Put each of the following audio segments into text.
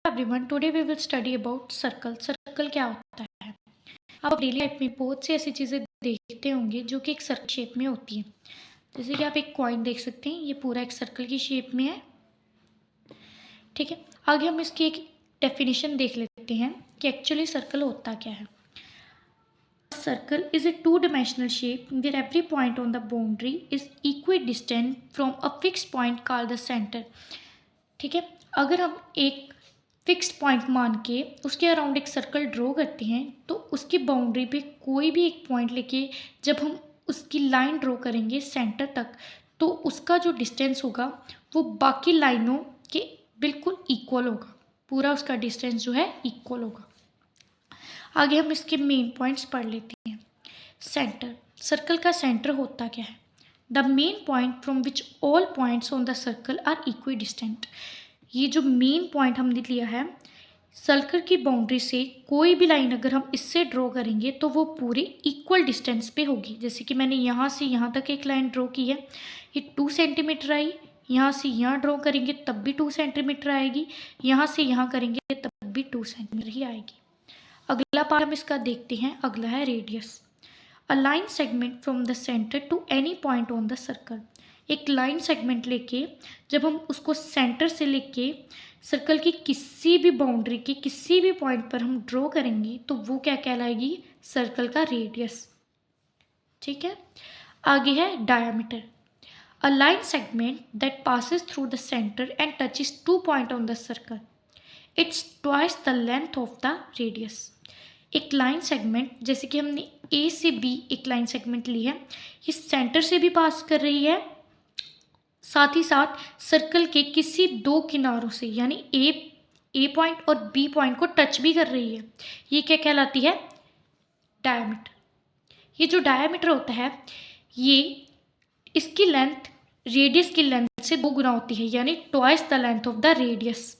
Everyone, today we will study about circle. Circle क्या होता है? आप डेली लाइफ में बहुत सी ऐसी चीज़ें देखते होंगे जो कि एक सर्कल शेप में होती है। जैसे कि आप एक कॉइन देख सकते हैं, ये पूरा एक सर्कल की शेप में है। ठीक है, आगे हम इसकी एक डेफिनेशन देख लेते हैं कि एक्चुअली सर्कल होता क्या है। Circle is a two-dimensional shape where every point on the boundary is equidistant from a fixed point called the center। ठीक है, अगर हम एक फिक्स्ड पॉइंट मान के उसके अराउंड एक सर्कल ड्रॉ करते हैं तो उसकी बाउंड्री पे कोई भी एक पॉइंट लेके जब हम उसकी लाइन ड्रॉ करेंगे सेंटर तक, तो उसका जो डिस्टेंस होगा वो बाकी लाइनों के बिल्कुल इक्वल होगा। पूरा उसका डिस्टेंस जो है इक्वल होगा। आगे हम इसके मेन पॉइंट्स पढ़ लेते हैं। सेंटर, सर्कल का सेंटर होता क्या है? The main point from which all points on the circle are equidistant. ये जो मेन पॉइंट हमने लिया है, सर्कल की बाउंड्री से कोई भी लाइन अगर हम इससे ड्रॉ करेंगे तो वो पूरे इक्वल डिस्टेंस पे होगी। जैसे कि मैंने यहाँ से यहाँ तक एक लाइन ड्रॉ की है, ये 2 सेंटीमीटर आई। यहाँ से यहाँ ड्रॉ करेंगे तब भी 2 सेंटीमीटर आएगी, यहाँ से यहाँ करेंगे तब भी 2 सेंटीमीटर ही आएगी। अगला पार्ट हम इसका देखते हैं, अगला है radius. A line segment from the centre to any point on the circle. एक लाइन सेगमेंट लेके जब हम उसको सेंटर से लेके सर्कल की किसी भी बाउंड्री के किसी भी पॉइंट पर हम ड्रॉ करेंगे तो वो क्या कहलाएगी? सर्कल का रेडियस। ठीक है, आगे है diameter. A line segment that passes through the centre and touches 2 point on the circle, it's twice the length of the radius. एक लाइन सेगमेंट, जैसे कि हमने ए से बी एक लाइन सेगमेंट ली है, ये सेंटर से भी पास कर रही है, साथ ही साथ सर्कल के किसी दो किनारों से यानी ए पॉइंट और बी पॉइंट को टच भी कर रही है। ये क्या कहलाती है? डायमीटर। ये जो डायमीटर होता है, ये इसकी लेंथ रेडियस की लेंथ से 2 गुना होती है, यानी twice the length of the radius.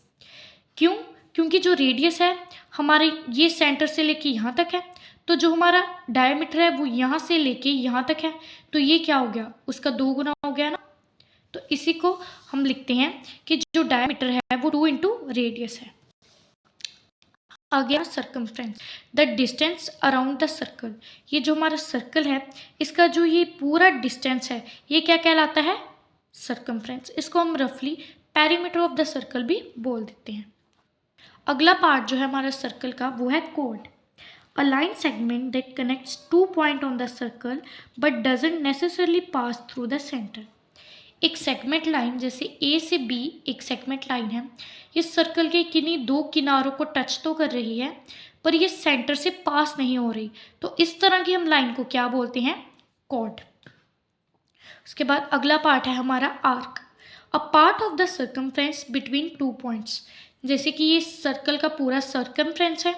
क्यों? क्योंकि जो रेडियस है हमारे ये सेंटर से लेके यहाँ तक है, तो जो हमारा डायमीटर है वो यहाँ से लेके यहाँ तक है, तो ये क्या हो गया? उसका 2 गुना हो गया ना। तो इसी को हम लिखते हैं कि जो डायमीटर है वो 2 इंटू रेडियस है। आ गया circumference, the distance around the circle. ये जो हमारा सर्कल है, इसका जो ये पूरा डिस्टेंस है, ये क्या कहलाता है? सर्कमफ्रेंस। इसको हम रफली पेरीमीटर ऑफ द सर्कल भी बोल देते हैं। अगला पार्ट जो है हमारा सर्कल का वो है code. A line segment that connects 2 point on the circle but doesn't necessarily pass through the centre. एक सेगमेंट लाइन, जैसे ए से बी एक सेगमेंट लाइन है, ये सर्कल के किन्हीं 2 किनारों को टच तो कर रही है पर ये सेंटर से पास नहीं हो रही, तो इस तरह की हम लाइन को क्या बोलते हैं? कॉर्ड। उसके बाद अगला पार्ट है हमारा arc. A part of the circumference between 2 points. जैसे कि ये सर्कल का पूरा सर्कमफ्रेंस है,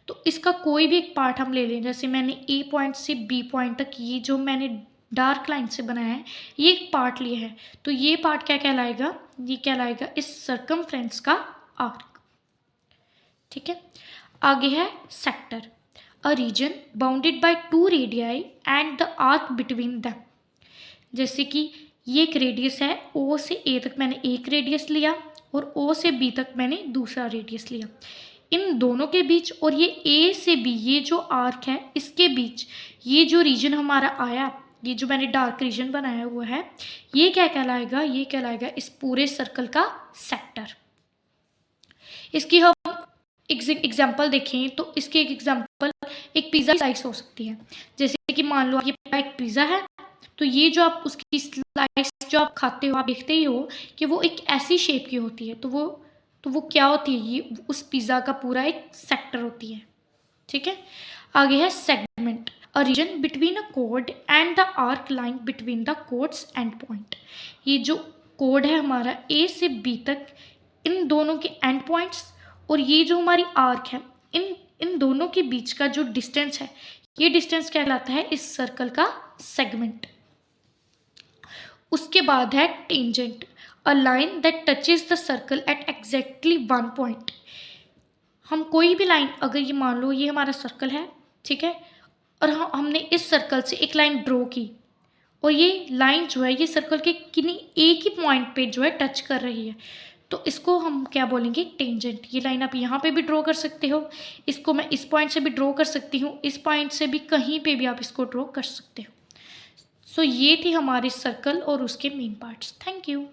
तो इसका कोई भी एक पार्ट हम ले लें। जैसे मैंने ए पॉइंट से बी पॉइंट तक ये जो मैंने डार्क लाइन से बनाया है, ये एक पार्ट लिया है, तो ये पार्ट क्या कहलाएगा? ये कहलाएगा इस सर्कमफ्रेंस का आर्क। ठीक है, आगे है sector. A reason bounded by 2 radii and the arc between them. जैसे कि ये एक रेडियस है, ओ से ए तक मैंने एक रेडियस लिया और ओ से बी तक मैंने दूसरा रेडियस लिया। इन दोनों के बीच और ये ए से बी, ये जो आर्क है इसके बीच ये जो रीजन हमारा आया, ये जो मैंने डार्क रीजन बनाया हुआ है, ये क्या कहलाएगा? ये कहलाएगा इस पूरे सर्कल का सेक्टर। इसकी हम एग्जाम्पल देखें तो इसकी एक एग्जाम्पल एक पिज़्ज़ा स्लाइस हो सकती है। जैसे कि मान लो ये एक पिज़्ज़ा है, तो ये जो आप उसकी स्लाइस जो आप खाते हो, आप देखते ही हो कि वो एक ऐसी शेप की होती है, तो वो क्या होती है? ये उस पिज़्ज़ा का पूरा एक सेक्टर होती है। ठीक है, आगे है segment. A region between a code and the arc line between the codes and point. ये जो कोड है हमारा ए से बी तक, इन दोनों के एंड पॉइंट्स और ये जो हमारी आर्क है, इन दोनों के बीच का जो डिस्टेंस है, ये डिस्टेंस क्या कहलाता है? इस सर्कल का सेगमेंट। उसके बाद है tangent. A line that touches the circle at exactly 1 point. हम कोई भी लाइन, अगर ये मान लो ये हमारा सर्कल है, ठीक है, और हमने इस सर्कल से एक लाइन ड्रॉ की और ये लाइन जो है ये सर्कल के किन्हीं एक ही पॉइंट पे जो है टच कर रही है, तो इसको हम क्या बोलेंगे, टेंजेंट। ये लाइन आप यहाँ पे भी ड्रॉ कर सकते हो, इसको मैं इस पॉइंट से भी ड्रॉ कर सकती हूँ, इस पॉइंट से भी, कहीं पे भी आप इसको ड्रॉ कर सकते हो। सो ये थी हमारी सर्कल और उसके मेन पार्ट्स। Thank you.